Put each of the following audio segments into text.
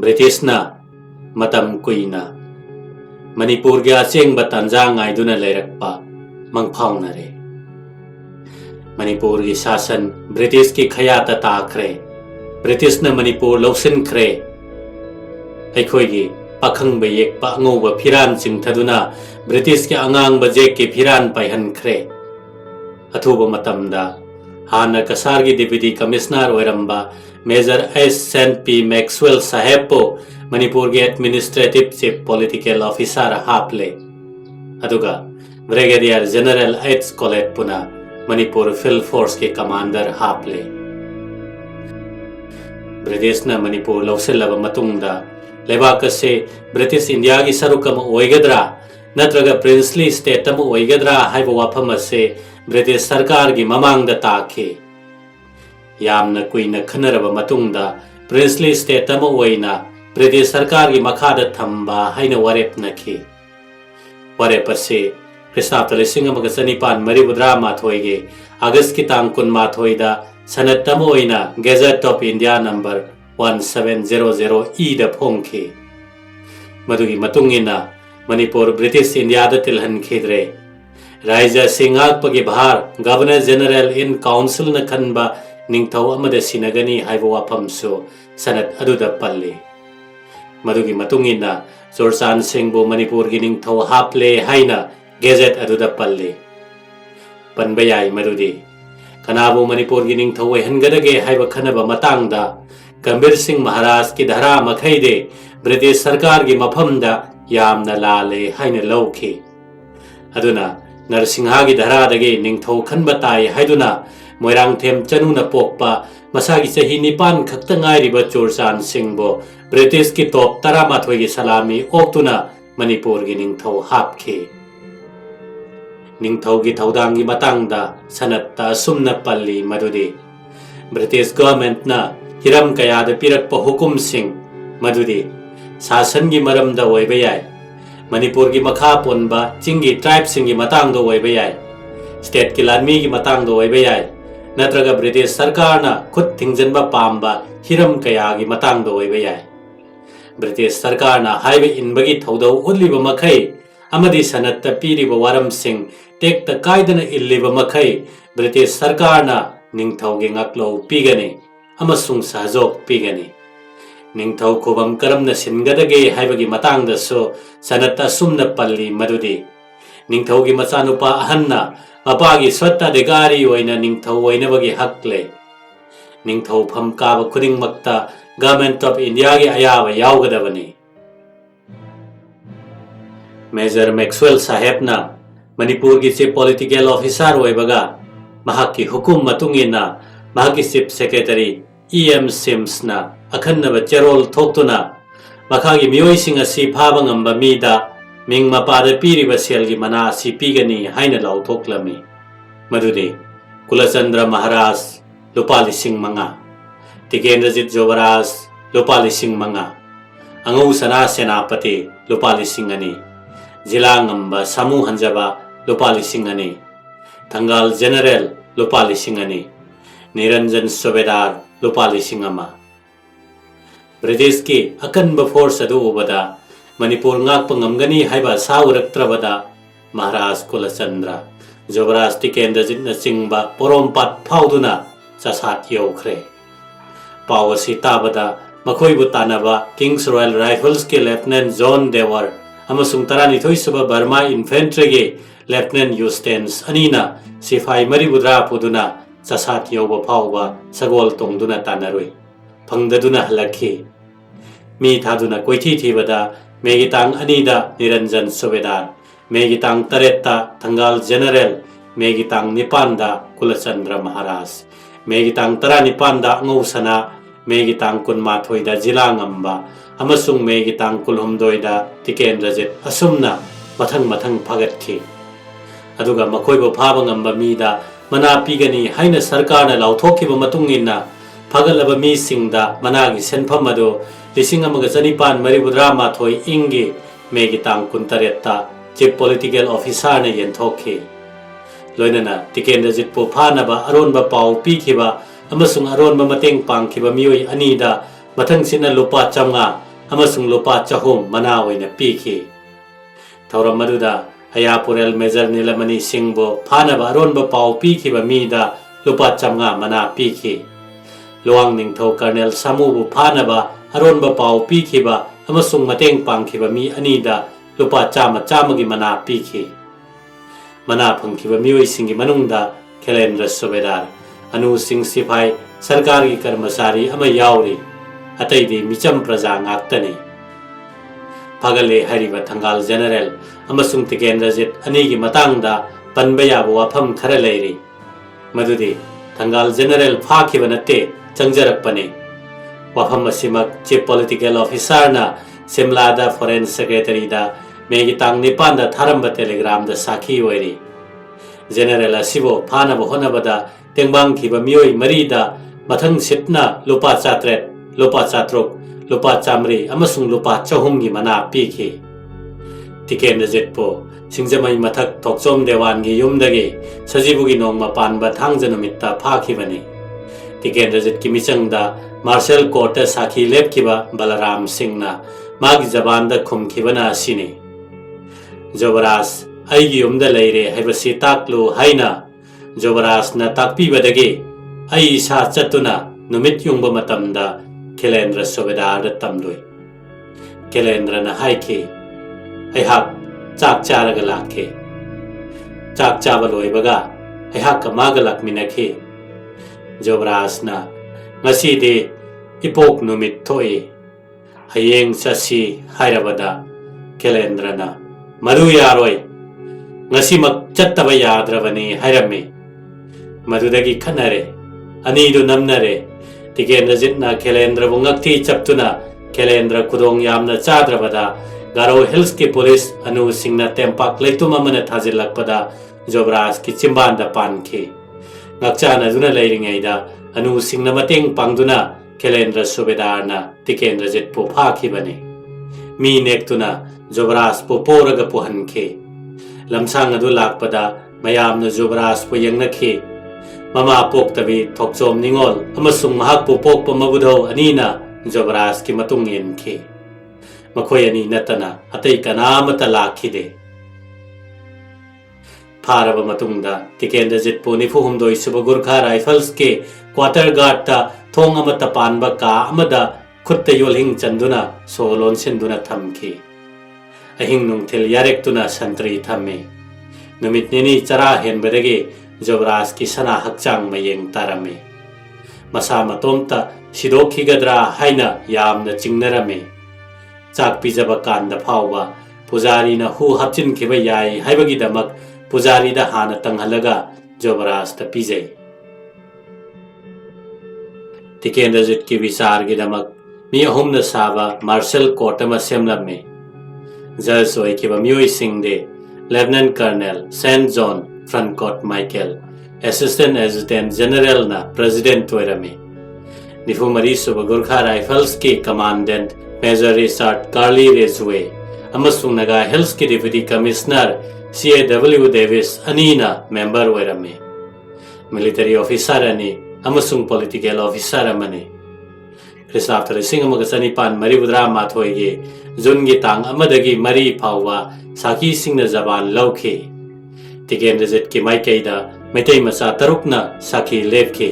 Britishna matam kuina Manipur gi achengba tanja ngaiduna leirakpa mangphaunare Manipur gi shasan British ki khayata takhre Britishna Manipur lawsinkhre aikhoi gi pakhangba yekpa ngauba phiran chingthaduna British ki angang ba jek ki phiran paihankhre athuba matamda hana kasar gi deputy commissioner oiramba Major S.N.P. Maxwell Sahepo Manipur ge administrative chief political officer haple aduga Brigadier General H. Colette Puna Manipur Field Force ke commander haple British na Manipur lawsilaba matungda lebak se British India gi sarukam oigadra natraga princely state am oigadra haiba wafam ase British sarkar gi mamangda takhe yamna kuina khanaraba matungda princely state ama oina British sarkar gi makhada thamba haina warep nakhi warep ase Kristapta lising amaga chanipan maribudra mathoige August ki tang kun mathoida sanat tamo oina Gazette of India number 1700 da phongkhe madugi matungina Manipur British India da tilhan khidre Raija Singak pagi bahar Governor General in Council na khanba ningthau amada sinagani haiba wafam so sanat aduda palle madugi matungina Jorsan Singbo Manipur gi ningthau haple haina Gazette aduda palle panbayai madudi kanabu Manipur gi ningthau hengadage haiba khanaba matangda Gambir Singh Maharaj ki dhara makhaide British sarkar gi mafamda yamna lale haina lawkhe aduna Narsingha gi dhara dage ningthau khanba tai haiduna Moirang them chanuna pokpa masagi chahi nipan khakta ngairiba Jorsan Singbo British ki top 12 gi salami oktuna Manipur gi ningthau hapkhe ningthau gi thaudang gi matangda sanatta sumna palli madudi British government na hiram kaya da pirakpa hukum sing madudi sasan gi maramda oiba yai Manipur gi makha ponba chingi tribe sing gi matangda oiba yai state ki lanmi gi matangda oiba yai natraga British sarkar na khut thingjanba pamba hiram kaya gi matangda oiba yai British sarkar na highway inbagi thodau udliba makhai amadi sanatta piriba waram sing tekta kaidana illiba makhai British sarkar na ningthau gi ngaklo pigani amasung sahjok pigani ningthau khobam karamna singadage haibagi matangda so sanatta sumna palli madudi ningthau gi machanupa ahanna mapagi swatta degari oina ningthau oinabagi hakle ningthau pham kaba khuding makta government of India gi ayaba yaugadabani Major Maxwell Sahebna Manipur gi chief political officer oibaga mahakki hukum matungina mahakki chief secretary E.M. Sims na akhannaba cherol thoktuna makhagi miyoi sing asi phaba ngamba mida ming mapada piriba selgi mana asi pigani haina lau thoklami madudi Kulachandra Maharaj lupa lising manga Tikendrajit Jobaraj lupa lising manga Angau Sana Senapati lupa lising ani Jila ngamba Samu Hanjaba lupa lising ani Thangal General lupa lising ani Niranjan Subedar lupa lising ama British ki akanba force adu ubada Manipur ngakpa ngamgani haiba sauraktrabada Maharaj Kulachandra Jobaraj Tikendrajit na chingba porompat phauduna chasat yaukhre pawasi tabada makhoibu tanaba King's Royal Rifles ke Lieutenant John Dewar amasung 32 suba Burma Infantry ge Lieutenant Eustace anina sifai maribudra puduna chasat yauba phauba sagol tongduna tanaroi phangdaduna halakhi mi thaduna koithi thibada megitang anida Niranjan Subedar megitang taretta Thangal General megitang nipanda Kulachandra Maharaj megitang nipanda Ngausana megitang kunmathoida Jila ngamba amasung megitang kulhumdoida Tikendrajit asumna mathang phagathi aduga makhoibo phaba ngamba mida mana pigani haina sarkarna lauthokiba matungina phagalaba mi singda managi senpham adu lising amaga chanipan maribudra mathoi ingi megitang kuntaretta chief political officer na yenthokhi loinana Tikendrajit po phanaba aronba pau pikhiba amasung aronba mateng pangkhiba mioi anida ꯃꯊꯪꯁꯤꯅ ꯂꯨꯄꯥ 500 ꯑꯃꯁꯨꯡ ꯂꯨꯄꯥ 100 ꯃꯅꯥ ꯑꯣꯏꯅ ꯄꯤꯈꯤ꯫ ꯊꯧꯔꯝ ꯑꯗꯨꯗ ꯑꯌꯥꯄꯨꯔꯦꯜ major ꯅꯤꯂꯃꯅꯤ ꯁꯤꯡꯕꯨ ꯐꯥꯅꯕ ꯑꯔꯣꯟꯕ ꯄꯥꯎ ꯄꯤꯈꯤꯕ ꯃꯤꯗ ꯂꯨꯄꯥ 100 ꯃꯅꯥ ꯄꯤꯈꯤ꯫ ꯂꯨꯋꯥꯡ ꯅꯤꯡꯊꯧ ꯀꯔꯅꯦꯜ ꯁꯥꯃꯨꯕꯨ ꯐꯥꯅꯕ ꯑꯔꯣꯟꯕ ꯄꯥꯎ ꯄꯤꯈꯤꯕ ꯑꯃꯁꯨꯡ ꯃꯇꯦꯡ ꯄꯥꯡꯈꯤꯕ ꯃꯤ ꯑꯅꯤꯗ ꯂꯨꯄꯥ 100 ꯃꯅꯥ ꯄꯤꯈꯤ꯫ ꯃꯅꯥ ꯐꯪꯈꯤꯕ ꯃꯤꯑꯣꯏꯁꯤꯡꯒꯤ ꯃꯅꯨꯡꯗ ꯈꯦꯂꯦꯟꯗ꯭ꯔ ꯁꯨꯕꯦꯗꯥꯔ, ꯑꯅꯨꯁꯤꯡ ꯁꯤꯄꯥꯏ, ꯁꯔꯀꯥꯔꯒꯤ ꯀꯔꯃꯆꯥꯔꯤ ꯑꯃ ꯌꯥꯎꯔꯤ, ꯑꯇꯩꯗꯤ ꯃꯤꯆꯝ ꯄ꯭ꯔꯖꯥ ꯉꯥꯛꯇꯅꯤ꯫ ꯐꯥꯒꯠꯂꯦ ꯍꯥꯏꯔꯤꯕ ꯊꯪꯒꯥꯜ ꯖꯦꯅꯔꯦꯜ ꯑꯃꯁꯨꯡ ꯇꯤꯀꯦꯟꯗ꯭ꯔꯖꯤꯠ ꯑꯅꯤꯒꯤ ꯃꯇꯥꯡꯗ ꯄꯟꯕ ꯌꯥꯕ ꯋꯥꯐꯝ ꯈꯔ ꯂꯩꯔꯤ꯫ ꯃꯗꯨꯗꯤ ꯊꯪꯒꯥꯜ ꯖꯦꯅꯔꯦꯜ ꯐꯥꯈꯤꯕ ꯅꯠꯇꯦ, ꯆꯪꯖꯔꯛꯄꯅꯤ꯫ ꯋꯥꯐꯝ ꯑꯁꯤꯃꯛ ꯆꯤꯐ ꯄꯣꯂꯤꯇꯤꯀꯦꯜ ꯑꯣꯐꯤꯁꯥꯔꯅ ꯁꯤꯝꯂꯥꯗ ꯐꯣꯔꯦꯟ ꯁꯦꯀ꯭ꯔꯦꯇꯔꯤꯗ ꯃꯦꯒꯤ ꯇꯥꯡ 9ꯗ ꯊꯥꯔꯝꯕ ꯇꯦꯂꯤꯒ꯭ꯔꯥꯝꯗ ꯁꯥꯈꯤ ꯑꯣꯏꯔꯤ꯫ ꯖꯦꯅꯔꯦꯜ ꯑꯁꯤꯕꯨ ꯐꯥꯅꯕ ꯍꯣꯠꯅꯕꯗ ꯇꯦꯡꯕꯥꯡꯈꯤꯕ ꯃꯤꯑꯣꯏ 4ꯗ ꯃꯊꯪ ꯁꯤꯠꯅ ꯂꯨꯄꯥ 700, ꯂꯨꯄꯥ 700, ꯂꯨꯄꯥ 100 ꯑꯃꯁꯨꯡ ꯂꯨꯄꯥ 100ꯒꯤ ꯃꯅꯥ ꯄꯤꯈꯤ꯫ ꯇꯤꯀꯦꯟꯗ꯭ꯔꯖꯤꯠꯄꯨ ꯁꯤꯡꯖꯃꯩ ꯃꯊꯛ ꯊꯣꯛꯆꯣꯝ ꯗꯦꯋꯥꯟꯒꯤ ꯌꯨꯝꯗꯒꯤ ꯁꯖꯤꯕꯨꯒꯤ ꯅꯣꯡꯃ ꯄꯥꯟꯕ ꯊꯥꯡꯖ ꯅꯨꯃꯤꯠꯇ ꯐꯥꯈꯤꯕꯅꯤ꯫ ꯇꯤꯀꯦꯟꯗ꯭ꯔꯖꯤꯠꯀꯤ ꯃꯤꯆꯪꯗ ꯃꯥꯔꯁꯦꯜ ꯀꯣꯔꯠꯇ ꯁꯥꯈꯤ ꯂꯦꯞꯈꯤꯕ ꯕꯂꯔꯥꯝ ꯁꯤꯡꯅ ꯃꯥꯒꯤ ꯖꯕꯥꯟꯗ ꯈꯨꯝꯈꯤꯕꯅ ꯑꯁꯤꯅꯤ: ꯖꯣꯕꯔꯥꯖ ꯑꯩꯒꯤ ꯌꯨꯝꯗ ꯂꯩꯔꯦ ꯍꯥꯏꯕꯁꯤ ꯇꯥꯛꯂꯨ ꯍꯥꯏꯅ ꯖꯣꯕꯔꯥꯖꯅ ꯇꯥꯛꯄꯤꯕꯗꯒꯤ ꯑꯩ ꯏꯁꯥ ꯆꯠꯇꯨꯅ ꯅꯨꯃꯤꯠ ꯌꯨꯡꯕ ꯃꯇꯝꯗ ꯈꯦꯂꯦꯟꯗ꯭ꯔ ꯁꯨꯕꯦꯗꯥꯔꯗ ꯇꯝꯂꯨꯏ꯫ ꯈꯦꯂꯦꯟꯗ꯭ꯔꯅ ꯍꯥꯏꯈꯤ, ꯑꯩꯍꯥꯛ ꯆꯥꯛ ꯆꯥꯔꯒ ꯂꯥꯛꯈꯤ꯫ ꯆꯥꯛ ꯆꯥꯕ ꯂꯣꯏꯕꯒ ꯑꯩꯍꯥꯛꯀ ꯃꯥꯒ ꯂꯥꯛꯃꯤꯟꯅꯈꯤ꯫ ꯖꯣꯕꯔꯥꯖꯅ ꯉꯁꯤꯗꯤ ꯏꯄꯣꯛ ꯅꯨꯃꯤꯠ ꯊꯣꯛꯏ, ꯍꯌꯦꯡ ꯆꯠꯁꯤ ꯍꯥꯏꯔꯕꯗ ꯈꯦꯂꯦꯟꯗ꯭ꯔꯅ ꯃꯗꯨ ꯌꯥꯔꯣꯏ, ꯉꯁꯤꯃꯛ ꯆꯠꯇꯕ ꯌꯥꯗ꯭ꯔꯕꯅꯤ ꯍꯥꯏꯔꯝꯃꯤ꯫ ꯃꯗꯨꯗꯒꯤ ꯈꯠꯅꯔꯦ, ꯑꯅꯤꯗꯨ ꯅꯝꯅꯔꯦ꯫ ꯇꯤꯀꯦꯟꯗ꯭ꯔꯖꯤꯠꯅ ꯈꯦꯂꯦꯟꯗ꯭ꯔꯕꯨ ꯉꯛꯊꯤ ꯆꯞꯇꯨꯅ ꯈꯦꯂꯦꯟꯗ꯭ꯔ ꯈꯨꯗꯣꯡ ꯌꯥꯝꯅ ꯆꯥꯗ꯭ꯔꯕꯗ ꯒꯥꯔꯣ ꯍꯤꯜꯁꯀꯤ ꯄꯨꯂꯤꯁ ꯑꯅꯨꯁꯤꯡꯅ ꯇꯦꯝꯄꯥꯛ ꯂꯩꯇꯨꯝ ꯑꯃꯅ ꯊꯥꯖꯤꯜꯂꯛꯄꯗ ꯖꯣꯕꯔꯥꯖꯀꯤ ꯆꯤꯝꯕꯥꯟꯗ ꯄꯥꯟꯈꯤ꯫ ꯉꯛꯆꯥꯅꯗꯨꯅ ꯂꯩꯔꯤꯉꯩꯗ ꯑꯅꯨꯁꯤꯡꯅ ꯃꯇꯦꯡ ꯄꯥꯡꯗꯨꯅ ꯈꯦꯂꯦꯟꯗ꯭ꯔ ꯁꯨꯕꯦꯗꯥꯔꯅ ꯇꯤꯀꯦꯟꯗ꯭ꯔꯖꯤꯠꯄꯨ ꯐꯥꯈꯤꯕꯅꯤ꯫ ꯃꯤ नेक्तुना जोबराजपु पोरगा पुहनखी। लमसांग अदु लाकपदा मयामना जोबराजपु यंगनखी। ममा पोक्तबी थोकचोम निंगोल अमसुंग महाकपु पोकप मबुधौ अनीना जोबराजकी मतुंग येनखी। मखोय अनी नतना अतै कनामता लाखिदे। फारब मतुंगदा तिकेंद्रजितपु 94 सुब गुरखा राइफल्स के क्वार्टर गार्डता थोंग अमता पानबा का अमदा खुत्ता योलहिंग चंदुना सोलोन सिंदुना थमखी। अहिंग नुंगथिल यारेक्तुना संतरी थमे। नुमित निनी चरा हेनबदगे जोबराज की सना हक्चांग मयेंग तारमे। मसा मतोमता सिदोखिगद्रा हाइना यामना चिंगनरमे। चाक पिजबा कांदा फावबा पुजारीना हु हपचिनखिबा याय हाइबगिदमक पुजारीदा हाना तंगहलगा जोबराजता पिजै। तिकेंद्रजित की विचारगिदमक मी अहुमना साबा मार्शल कोर्ट अमा सेमलम्मे। जज ओइखिबा मियोइसिंगदे lieutenant colonel Saint John Frontcot Michael, assistant adjutant general ना प्रेसिडेंट ओइरमे। 94 सुब गुरखा राइफल्स की कमांडेंट मेजर रिचर्ड कार्ली रेजुए अमसुंग नगा हिल्स की डिप्टी कमिश्नर CAW डेविस अनीना मेंबर ओइरमे। मिलिटरी ऑफिसर अनी अमसुंग पॉलिटिकल ऑफिसर अमने। ख्रिस्ताब्द 1974 जून की तांग अमदगी मरी फाववा साकी सिंगना जबान लौखे। तिकेंद्रजित की माइकैदा मैतै मचा तरुकना साखी लेपखे।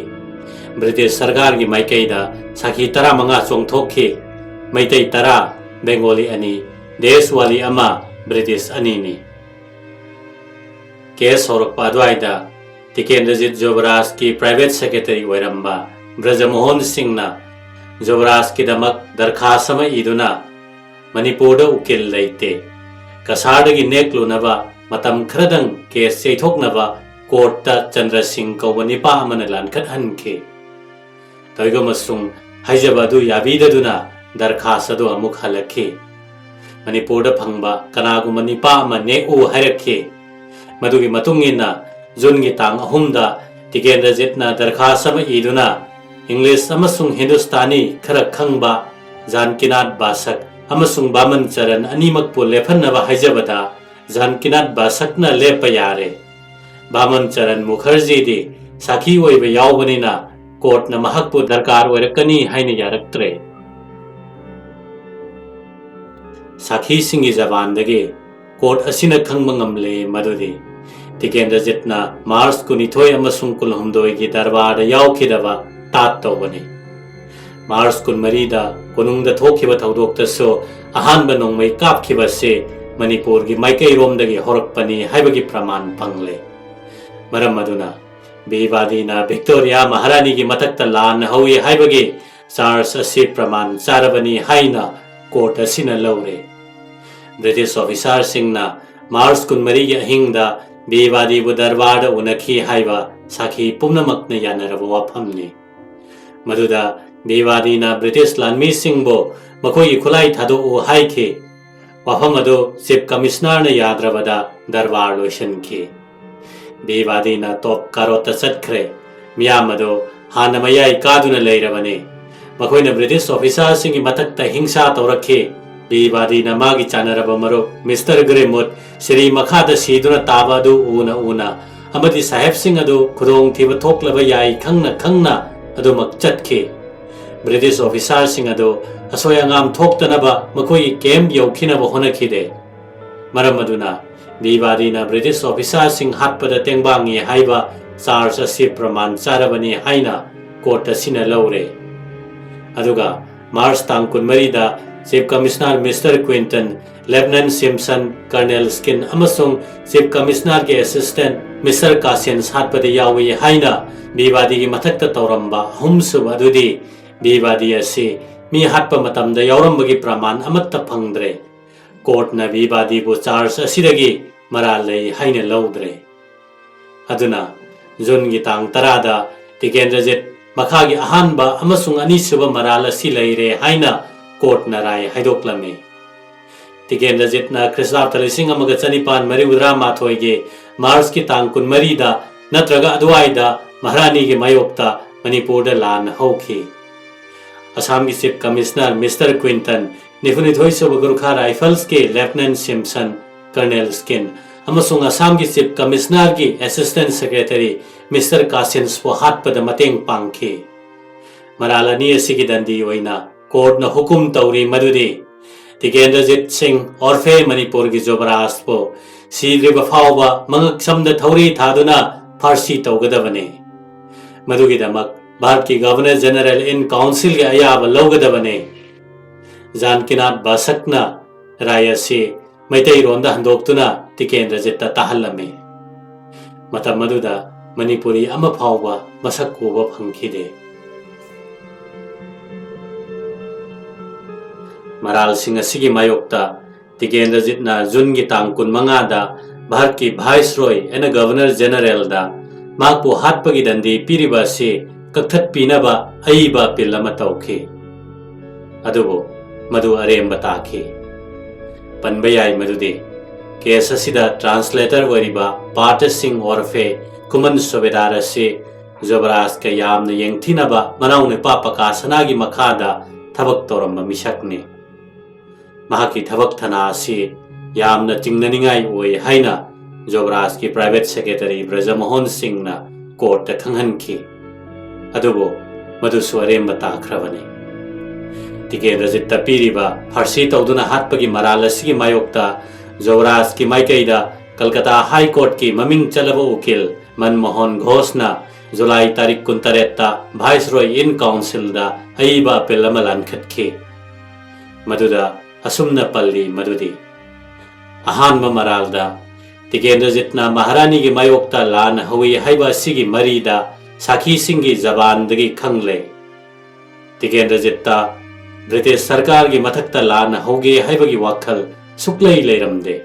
ब्रिटिश सरकार की माइकैदा साखी 15 चोंगथोखे। मैतै 10, बेंगोली अनी, देशवाली अमा, ब्रिटिश अनीनी। केस होरकपा अद्वाइदा तिकेंद्रजित जोबराज की प्राइवेट सेक्रेटरी ओइरंबा ब्रजमोहन सिंहना जोबराज की दमक दरखास्त अमा इदुना मणिपुर उकिल लेते कसारदगी नेक्लुनबा मतम खरदंग केस चैथोकनबा कोर्टता चंद्र सिंह कौबा निपा अमना लानखतहनखे। तोइगमसुंग हाइजबा अदु याबीददुना दरखास्त अदु अमुक हलखे। मणिपुर फंगबा कनागुमा निपा अमा नेउ हाइरखे। मदुगी मतुंगिना जून की तांग 3 तिकेंद्रजितना दरखास्त अमा इदुना इंग्लिश अमसुंग हिंदुस्तानी खरा खंगबा जानकीनाथ बासक अमसुंग बामन चरण अनीमकपु लेफनबा हाइजबदा जानकीनाथ बासकना लेप यारे। बामन चरण मुखर्जी दी साखी ओइबा यावबनिना कोर्टना महकपु दरकार ओइरकनी हाइना यारक्त्रे। साखी सिंगी जबानदगी कोर्ट असिना खंगबा ngamle madudi Tikendrajitna Mars kunithoi amasung kulhumdoi gi darbar yaukidaba tat tawbani Mars kunmarida kunungda thokiba thaudoktasu ahanba nongmai kapkhibase Manipur gi maikai romdagi horakpani haibagi praman pangle maram aduna Bivadina Victoria Maharani gi matakta lan hawi haibagi SARS asi praman charabani haina court asina lawre British officer singna Mars kunmari gi hingda Bivadi bu darbar unakhi haiba sakhi pumnamakna yanaraba wafamni Maduda Bivadi na British lanmi singbo makoi khulai thado o haike wafam ado chief commissioner na yadrabada darbar loishankhi Bivadi na top karota chatkre miyam ado hanamayai kaduna leirabane makoi na British officer singi matakta hingsa tawrakhi Bivadi na magi chanaraba maro Mr. Gremot Sri Makhada Siduna Tabadu una amadi sahib sing adu khudong thiba thoklaba yai khangna adu makchatke British officer sing adu asoyangam thoktanaba makoi camp yaukinaba honakhide maram aduna Bivadi na British officer sing hatpada tengbangi haiba SARS asi praman charabani haina court asina lawre aduga Mars tang kunmarida Chief Commissioner Mr. Quinton, Lieutenant Simpson, Colonel Skin, amasung Chief Commissioner ke Assistant Mr. Cassian hatpada yawi haina Bivadi gi mathakta tawramba humsu adudi Bivadi asi mi hatpa matamda yaurambagi praman amatta phangdre court na Bivadi bu charge asidagi maralai haina lawdre aduna June gi tang tarada Tikendrajit makhagi ahanba amasung anisuba maral asi leire haina court narai haidoklame Tikendrajit na Krishnapta lising amaga chanipan mariudra mathoige Mars ki tang kun marida natraga adwaida Maharani ge mayokta Manipur da lan hauki Assam ki Chief Commissioner Mr. Quinton Nifuni soba Gurkha Rifles ke Lieutenant Simpson Colonel Skin amasung Assam ki Chief Commissioner ki Assistant Secretary Mr. Cassian po hatpada mateng pangki marala ni asigi dandi oina court na hukum tauri madudi Tikendrajit Singh orfe Manipur gi jobaras po sidriba phawba mangak samda thauri thaduna farsi tawgadabane madugi damak Bharat ki Governor General in Council ge ayaba lawgadabane Jankinat basakna rayasi maitai ronda handoktuna Tikendrajit ta tahallame matam maduda Manipuri ama phawba masak uba phangkhide Maral sing asigi mayokta Tikendrajit na June gi tang kun mangada Bharat ki Viceroy and Governor General da makpu hatpagi dandi piriba se kakthat pinaba aiba pilama tawkhe adubo madu aremba takhe panbayai madude case asida translator wariba Partas Singh orfe kuman sobedara se Jobras ka yamna yengthinaba manaune papa ka sanagi makhada thabak toramba misakne Mahaki thabak thana asi yamna chingnaningai oi haina Jobras ki Private Secretary Brajamohan Singh na court ta khanghanki adubo madu swaremba takhrabani Tikendrajit ta piriba farsi tawduna hatpagi maralasi mayokta Jobras ki maikaida Kolkata High Court ki maming chalaba ukil Manmohan Ghosh na July tarik 29 ta Viceroy in Council da aiba pelamalan khatki maduda asumna palli madudi ahanma maralda Tikendrajit na Maharani gi mayokta lan hawi haiba sigi marida sakhi singi zaban dagi khangle Tikendrajit ta British sarkar gi mathakta lan hoge haiba gi wakhal suklai leiramde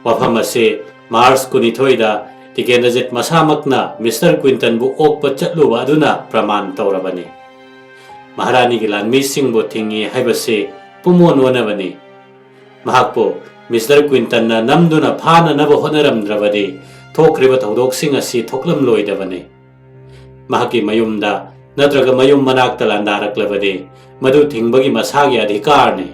wafam ase Mars kunithoida Tikendrajit masamakna Mr. Quinton bu okpa chatluwa aduna praman tawrabani Maharani gi lan missing bo thingi haiba se pumon wanabani mahakpo Mr. Quinton na namduna phana naba honaramdravadi thokriba thodok sing asi thoklam loidabani mahaki mayumda natraga mayum manakta landaraklabadi madu thingbagi masagi adhikarne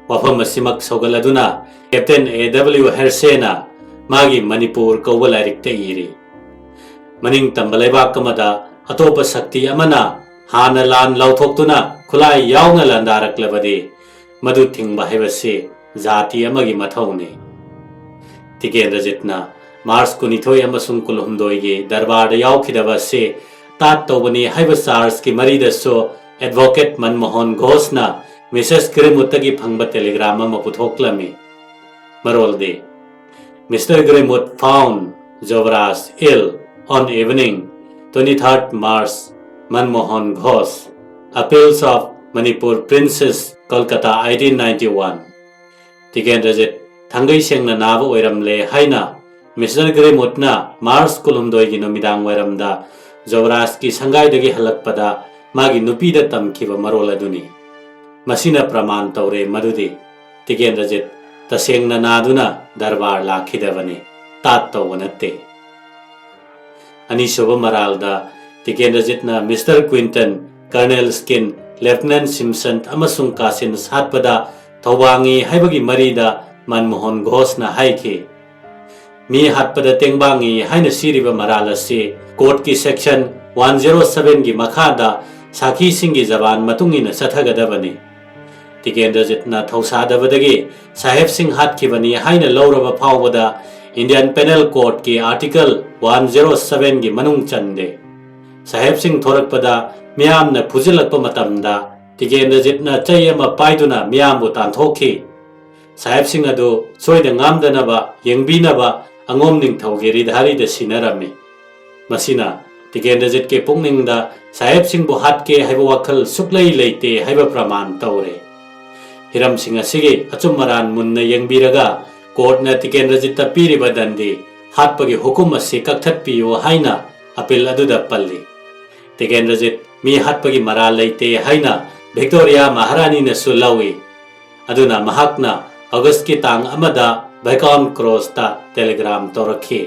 wafam asimak sogaladuna Captain A.W. Hersena magi Manipur kawalarik te iri maning tambalaiba kamada atopa sakti amana hana lan lauthok tuna khulai yauna landarak labadi मधु थिंगबा हैबसे जाति अमगी मथौने तिकेंद्रजितना मार्च कुनिथोय अमसुंग कुलहुमदोयगे दरबार यावखिदबसे तात तौबनी हैब charge की मरीदसो advocate Manmohan घोषना Mrs ग्रेमुतगी फंगबा Telegram अमा पुथोक्लमी मरोलदे Mr. Greenwood found Jovraj ill on evening 23rd March. Manmohan Ghosh, Appeals of Manipur Princess, Kolkata 1891. Tikendrajit Thangai Sengna Nava Oiramle Haina Mr. Greenwood na Mars Kulumdoi Numidang Weramda Jovraj ki Sangai dagi halakpada Magi Nupida Tamkiva Maroladuni Masina Praman Taure Madudi Tikendrajit तसेंगना नादुना दरबार लाखिदबने तात तौवनते अनिशोब मरालदा तिकेंद्रजितना mister Quinton colonel Skin lieutenant Simson अमसुंग कासिन सातपदा थौबांगी हाइबगी मरीदा मनमोहन घोषना हाइखे मी हातपदा तेंगबांगी हाइना सिरिबा मरालसे कोर्ट की सेक्शन 107 की मखादा साखी सिंगी जबान मतुंगिना सथगदबने तिकेंद्रजितना थौसादबदगे साहेब सिंह हातखिबनी हाइना लौरबा फावबदा इंडियन पेनल कोड की आर्टिकल 107 की मनुंग चंदे साहेब सिंह थोरकपदा मियामना फुजिलकपा मतमदा तिकेंद्रजितना चयमा पाइदुना मियामबु तांथोखि साहेब सिंह अदु सोइदा ngamdanaba yengbinaba angom ningthauge ridharida sinarame masina तिकेंद्रजित के पुंगनिंगदा साहेब सिंह बु हातके हाइबा वखल सुक्लै लेते हाइबा प्रमाण तौरे हिरम सिंह असिगे अचुम मरान मुन्ना यंगबिरगा कोर्टना तिकेंद्रजित पीरिबा दंदी हातपगे हुकुम असे कक्थत्पियो हाइना अपील अदुदा पल्ली तिकेंद्रजित मी हातपगे मरा लेते हाइना विक्टोरिया महारानी न सुलवी अदुना महाकना अगस्त की तांग अमदा बैकॉन क्रॉस ता टेलीग्राम तोरखी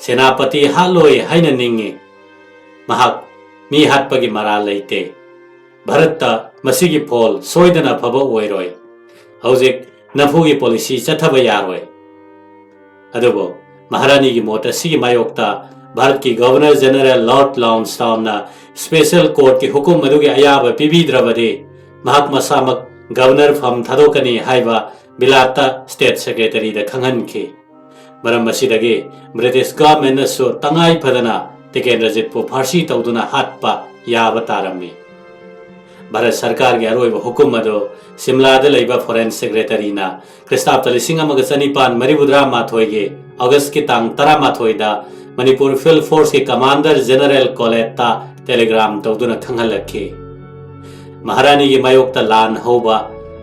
सेनापति हालोय हाइना निंगे महाक मी हातपगे मरा लेते भारतता मसीगी फोल सोइदना फबो ओइरोय हौजिक नफुगी पॉलिसी चथबा यारोय अदुबो महारानी की मोट असिगी मायोक्ता भारत की गवर्नर जनरल लॉर्ड लाउंसटाउनना स्पेशल कोर्ट की हुकुम मदुगी अयाबा पिबिद्रबदे महाक मसामक गवर्नर फम थादोकनी हाइबा बिलाता स्टेट सेक्रेटरी दा खंगनखे मरम मसीदगे ब्रिटिश गवर्नमेंट सो तंगाई फदना तिकेंद्रजित पु फारसी तौदुना हातपा याबा तारमी भारत सरकार के अरोइब हुकुम अदो सिमलाद लैबा फॉरेन सेक्रेटरी ना क्रिस्ताब्द लिसिंग अमग चनिपान मरिबुद्रा माथोइगे अगस्त की तांग तरा माथोइदा मणिपुर फील्ड फोर्स के कमांडर जनरल कोलेता टेलीग्राम तौदुना खंगलखे महारानी की मायोक्ता लान होबा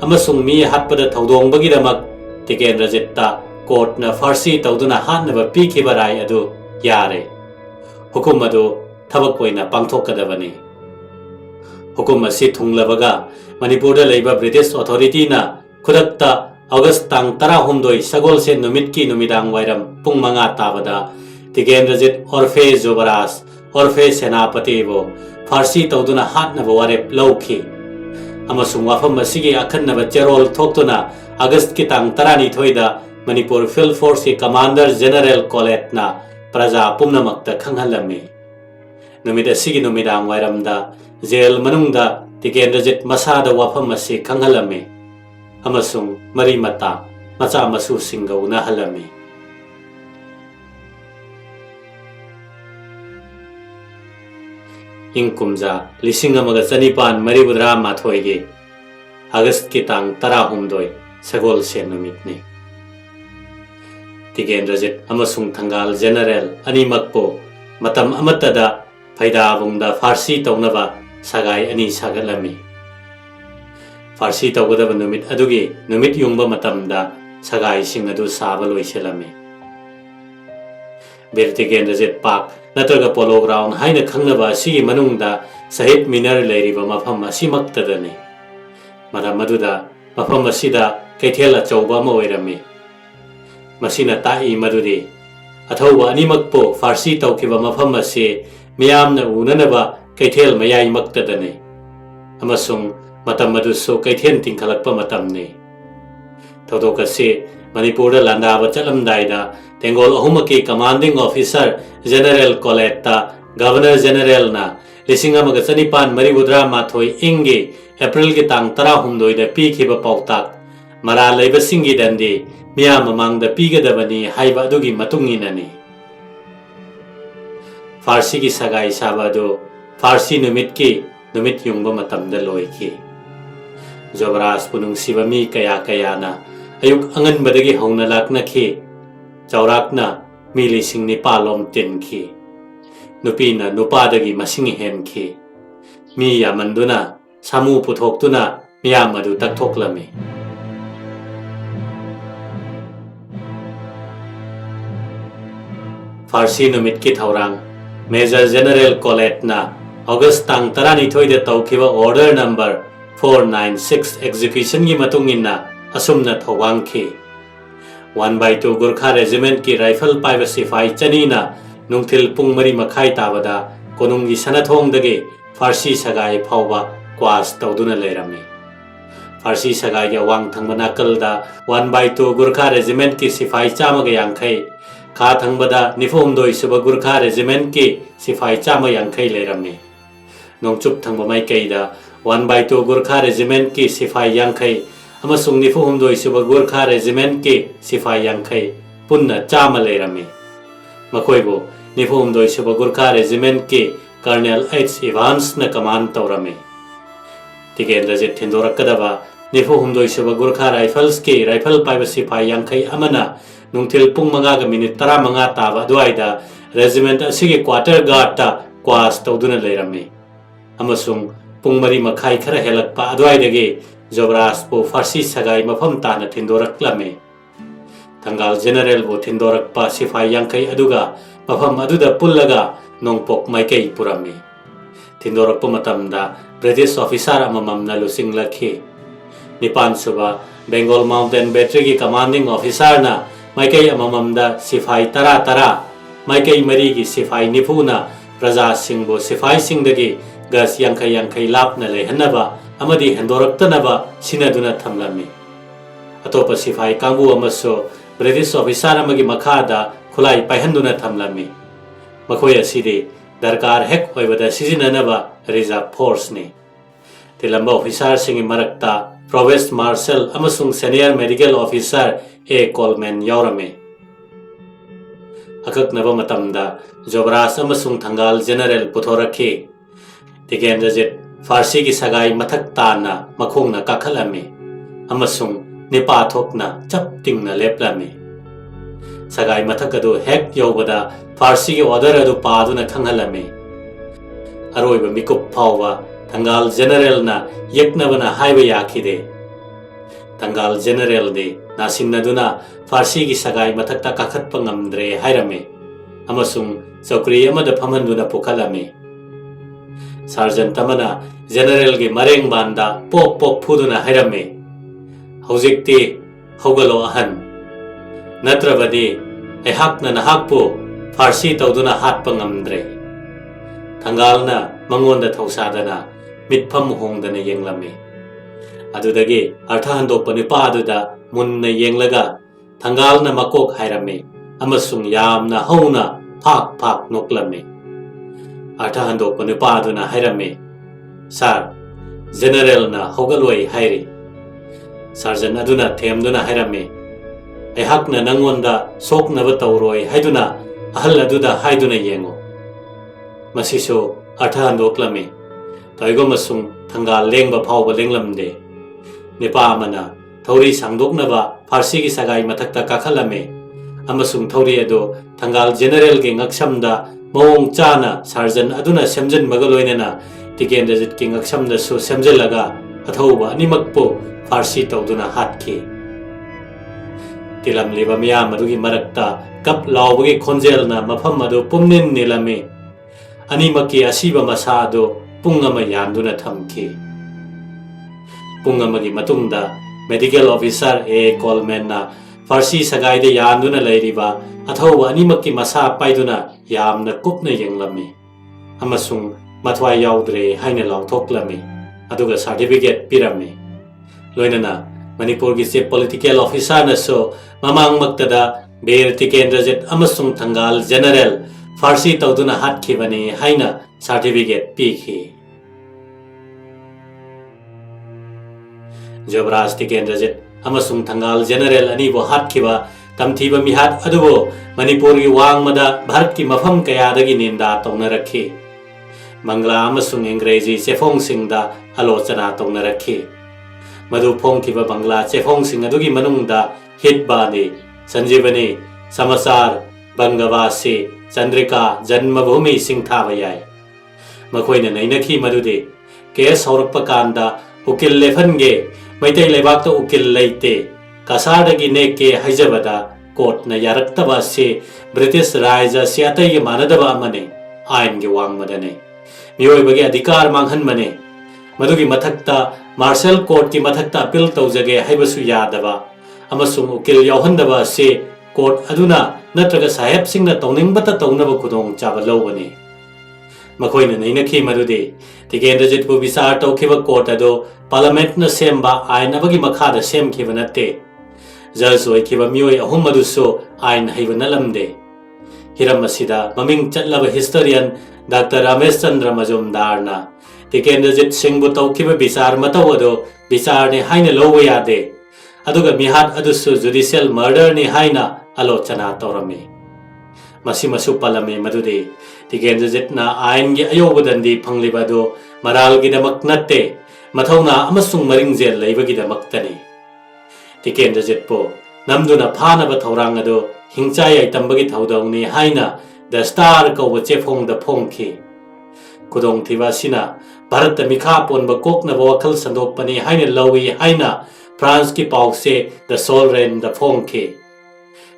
अमसुंग मी हातपदा थौदोंबगिदमक तिकेंद्रजित्ता कोर्टना फारसी तौदुना हानबा पीखिबराय अदु यारे हुकुम अदो थबक ओइना पांथोकदबने हुकुम असी थुंगलबगा मणिपुर लेबा ब्रिटिश अथॉरिटी ना खुदक्ता अगस्त तांग 13 सगोल से नुमित की नुमिदांग वायरम पुंग मंगा ताबदा तिकेंद्रजित ओरफे जोबरास ओरफे सेनापति वो फारसी तौदुना हातनब वारे लौखी अमसुंग वाफम असिगी अखन्नब चेरोल थोक्तुना अगस्त की तांग 12 मणिपुर फील्ड फोर्स के कमांडर जनरल कोलेटना प्रजा पुम्नमक्ता खंगहलमे नुमित असिगी नुमिदांग वायरमदा जेल मनुंगदा तिकेंद्रजित मसादा वाफम असे खंगहलमे अमसुंग मरी मता मचा मसु सिंग उनहलमे इंकुमजा लिसिंग अमग चनिपान मरिबुद्रा माथोइगे अगस्त की तांग 13 सगोल से नुमितने तिकेंद्रजित अमसुंग थंगाल जनरल अनिमकपो मतम अमतदा फैदाबुंगदा फारसी तौनबा सगाई अनि सागलमी फारसी तौगदब नुमित अदुगे नुमित युंगबा मतमदा सगाई सिंग अदु साबा लोइसेलमे बीर तिकेंद्रजित पाक नत्रगा पोलो ग्राउंड हाइना खंगनबा सिगी मनुंगदा शहीद मिनर लेरिबा मफम असिमक्तदने मरम मदुदा मफम असिदा कैथेल अचौबा अमा ओइरमे मसिना ताई मदुदे अथौबा अनिमकपो फारसी तौखिबा मफम असे मियामना उननबा कैथेल मयाई मक्तदने अमसुंग मतम मदुसो कैथेल तिंखलकपा मतमने थौदोकसे मणिपुर लांदाबा चलमदाइदा तेंगोल अहुमके कमांडिंग ऑफिसर जनरल कोलेटा Governor General na lising amaga chanipan maribudra mathoi ingi April ki tang tara humdoi da pi khiba pautak mara leiba singi dandi miyam amang da pigadabani haiba adugi matunginani. Farsi ki sagai sabado Farsi numit yungba matamda loiki. Jobras punung sibami kaya na ayuk angan badagi hongna lakna ki chaurakna mili sing ni palom tin ki nupina nupadagi masingi hen ki mi yamanduna samu puthokduna miyam adu takthoklami. Farsi numit ki thaurang Major General Colette na August tang tarani thoide tawkiba order number 496 execution gi matungina asumna thowang ki 1/2 Gurkha Regiment ki rifle paiba sifai chani na nungthil pung mari makhai tabada konungi sanathong dage Farsi sagai phawba kwas tawduna lerami. Farsi sagai ge wang thangmana kalda 1/2 Gurkha Regiment ki sifai chama ge yangkhai kha thangbada nifomdoi suba Gurkha Regiment ki sifai chama yangkhai lerami. Nongchup thangba mai kaida 1/2 Gurkha Regiment ki sifai yangkhai amasung nifomdoi suba Gurkha Regiment ki sifai yangkhai punna chama lerami. Makoibo nifomdoi suba Gurkha Regiment ki Colonel H. Evans na command tawrami. Tigen rajit thindorakadaba nifomdoi suba Gurkha Rifles ki rifle paiba sifai yangkhai amana nungthil pung manga ga minute 15 taba duaida regiment asigi quarter guard ta kwas tawduna lerami. Amasung pung mari makhai khara helakpa aduaidagi Jobras po Farsi sagai mafam tana thindoraklami. Thangal General bo thindorakpa sifai yangkai aduga mafam aduda pullaga nongpok maikai purami. Thindorakpa matamda British officer amamamna lusing lakhi. Nipan suba Bengal Mountain Battery ki commanding officer na maikai amamamda sifai tara maikai mari ki sifai nipuna Praja Singh bo sifai singdagi gas yangkai lapna lehanaba amadi hendoraktanaba sinaduna thamlami. Atopa sifai kangbu amaso British officer amagi makhada khulai paihanduna thamlami. Makhoi asidi darkar hek oibada sizinanaba reserve force ni. Tilamba officer singi marakta Provost Marshal amasung Senior Medical Officer A. Coleman yaurame. Akaknaba matamda Jobras amasung Thangal General puthorakhi. Tigen rajit Farsi ki sagai mathak tana makhongna kakhalami. Amasung nipa thokna chap tingna leplami. Sagai mathak adu hek yobada Farsi ki order adu paduna khanghalami. Aroiba mikup phawwa Thangal General na yeknabana haiba yakhide. Thangal General de nasinnaduna Farsi ki sagai mathakta kakhatpa ngamdre hairame. Amasung chokri amada phamanduna pukhalami. Sergeant Tamana General ki mareng banda pop phuduna hairame. Hojikti hogalo ahan. Natrabadi ehakna nahakpu Farsi tawduna hatpa ngamdre. Thangalna mangonda thausadana mitpham hongdana yenglami. Adudagi artha handokpa nipa aduda munna yenglaga Thangalna makok hairame. Amasung yamna hauna phak noklami. Artha handokpa nipa aduna hairame. Sir, General na hogaloi hairi. Sergeant aduna themduna hairame. Ehakna nangonda soknaba tawroi haiduna ahal aduda haiduna yengo. Masiso artha handoklami. Toigo masung Thangal lengba phawba lenglamde. Nipa amana thori sangdoknaba Farsi ki sagai mathakta kakhalame. Amasung thori ado Thangal General ki ngaksamda mawong chana Sergeant aduna semjan magaloinena tiken rajit ki ngaksamda su semjalaga athauba animakpo Farsi tawduna hatkhi. Tilam liba miyam adugi marakta kap laubagi khonjel na mafam adu pumnin nilame. Animaki asiba masa adu pungama yanduna thamki. Pungamagi matungda Medical Officer A. Coleman na Farsi sagaide yanduna lairiba athauba animaki masa paiduna yamna kupna yenglami. Amasung mathwai yaudre haina lauthoklami. Aduga certificate pirami. Loinana Manipur ki chief political officer na so mamang magtada Beer Tiken Rajit amasung Thangal General Farsi तौदुना हाटखिबने हाइना certificate पीखी Jabaraj तिकेंद्रजित अमसुंग थंगाल general अनीबो हाटखिबा तमथीबा मिहाट अदुबो Manipur की वांगमदा भारत की मफम कयादगी निंदा तौनरखी मंगला अमसुंग अंग्रेजी चेफोंगसिंगदा आलोचना तौनरखी मधु फोंखिबा बंगला चेफोंगसिंग अदुगी मनुंगदा hit बानी संजीवनी समाचार बंगवासी चंद्रिका जन्मभूमि सिंथाबा याय मखोइना नैनखी मदुदे case हौरपकांदा उकिल लेफनगे मैतै लेबाकता उकिल लेते कसारदगी नेके हाइजबदा कोर्टना यारक्तबा से ब्रिटिश राज से अतैगे मानदबा अमने आयनगे वांगमदने मियोइबगे अधिकार मांगहनमने मदुगी मथक्ता मार्शल कोर्ट की मथक्ता अपील तौजगे हाइबसु यादबा अमसुंग उकिल यावहनदबा से कोर्ट अदुना नत्रगा साहेब सिंगना तौनिंगबता तौनबा खुदोंग चाबा लौबने मखोइना नैनखी मदुदे तिकेंद्रजितबु विचार तौखिबा कोर्ट अदो पार्लियामेंटना सेमबा आयन अबगी मखादा सेमखिबा नत्ते जज ओइखिबा मियोइ अहुम मदुसो आयन हैबा नलमदे हिरम असिदा ममिंग चटलबा हिस्टोरियन डॉक्टर रमेश चंद्र मजुमदारना तिकेंद्रजित सिंहबु तौखिबा विचार मतौ अदो विचारने हाइना लौबा यादे अदुगा मिहाट अदुसु जुडिशियल मर्डर ने हाइना आलोचना तौरमे मसी मसु पलमे मदुदे तिकेंद्रजितना आयन गी अयोबदंदी फंगलिबदो मरालगिदमक नत्ते मथौना अमसुंग मरिंगजेल लैबगिदमक्तने तिकेंद्रजितपो नमदुना फानब थौरांग अदो हिंचाय तंबगी थौदौनी हाइना द स्टार कौब चेफोंग द फोंखी खुदोंग थिबासिना भारत मिखा पोनब कोकनब वखल संदोकपनी हाइना लौई हाइना फ्रांस की पाउसे द सोलरेन द फोंखी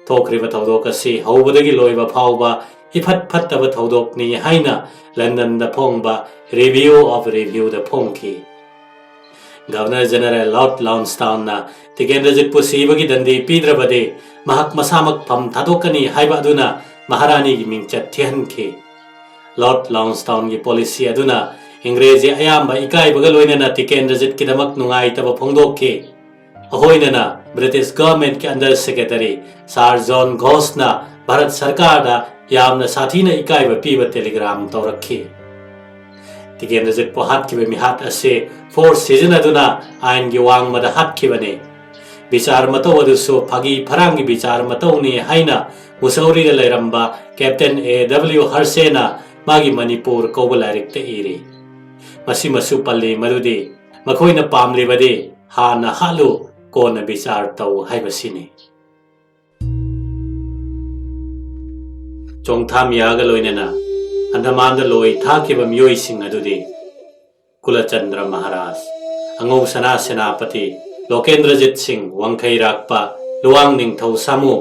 थोखरिबा थौदोक असि हौबदगी लोइबा फाउबा इफत फत्तब थौदोकनी हाइना लंदन द फोंगबा रिव्यू ऑफ रिव्यू द फोंखी governor general lord Lansdowne Tikendrajit पुसीबगी दंदी पीद्रबदे महक मसामक फम थादोकनी हाइबा अदुना महारानी की मिंगचत थिहनखी लॉर्ड लाउंसटाउन की पॉलिसी अदुना इंग्रेजी अयाम्बा इकाइबगा लोइनना तिकेंद्रजित किदमक नुंगाइतब फोंदोकखी अहोइनना ब्रिटिश गवर्नमेंट के अंडर सेक्रेटरी सर जॉन घोसना भारत सरकार दा यामना साथीना इकाइबा पीबा टेलीग्राम तौरखी तिकेंद्रजित पो हाटखिबा मिहाट असे फोर्स सिजनदुना आयन की वांगमदा हाटखिबने विचार मतौ अदुसु फागी फरांगी विचार मतौनी हाइना मुसौरीदा लेरंबा कैप्टन A.W. हर्सेना मागी मणिपुर कौबा लाइरिकते इरी मसी मसु पल्ली मदुदे मखोइना पामलिबदे हाना हालु कोना विचार तौ हाइबसिनी चोंगथाम यागा लोइनना अंडमान लोई थाखिबा मियोइसिंग अदुदे कुलचंद्र महाराज अंगौ सना सेनापति लोकेंद्रजित सिंह वंखैराकपा लुवांग निंगथौ सामु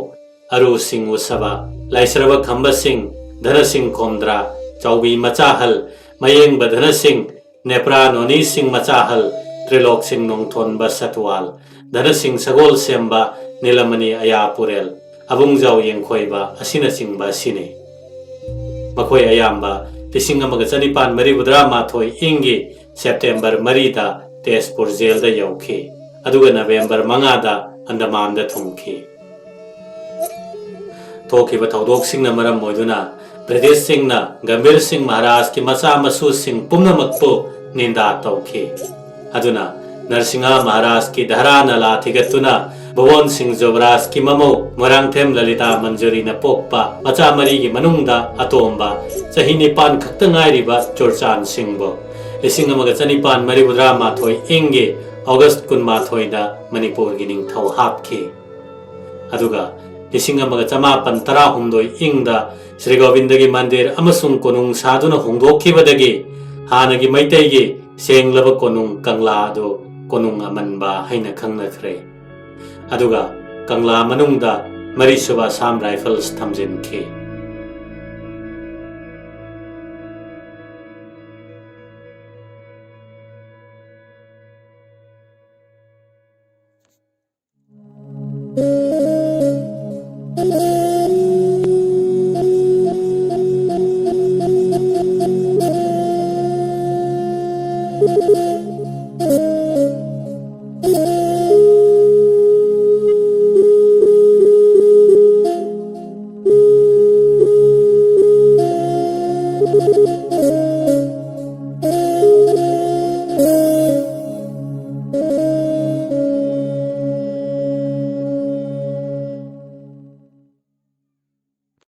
अरु सिंह उसबा लाइसरब खंब सिंह धन सिंह खोमद्रा चौबी मचाहल मयेंग बधन सिंह नेप्रा नोनी सिंह मचाहल त्रिलोक सिंह नोंगथोन बसतवाल धन सिंह सगोल सेम्बा नीलमणि अयापुरेल अबुंगजाव येंखोइबा असिना सिंहबा सिने मखोय अयाम्बा लिसिंग अमग चनिपान मरीबुद्रा माथोय इंगी सेप्टेम्बर मरीदा तेजपुर जेल दा यौखी अदुगा नवेम्बर मंगादा अंडमान दा थुमखी थोखिबा थौदोक सिंहना मरम मोइदुना ब्रिटिश सिंहना गंभीर सिंह महाराज की मचा मसू सिंह पुनमकपो निंदा तौखी अदुना नरसिंहा महाराज की धरा नला थिगतुना भुवन सिंह जोबराज की ममो मोरांगथेम ललिता मंजूरी न पोकपा मचा मरी की मनुंगदा अतोम्बा चही निपान खक्त ngairiba चोरचान सिंहबो लिसिंग अमग चनिपान मरीबुद्रा माथोय इंगे अगस्त कुन माथोय दा मणिपुर की निंगथौ हापखी अदुगा लिसिंग अमग चमापन तरा हुमदोय इंगदा श्री गोविंद की मंदिर अमसुंग कोनुंग साधुना होंदोखिबदगी हानगी मैतैगी सेंगलब कोनुंग कंगलादो कोनुंग अमनबा हैना खंगनखरे अदुगा कंगला मनुंगदा मरीसुबा साम राइफल्स थमजिनखी Thank you.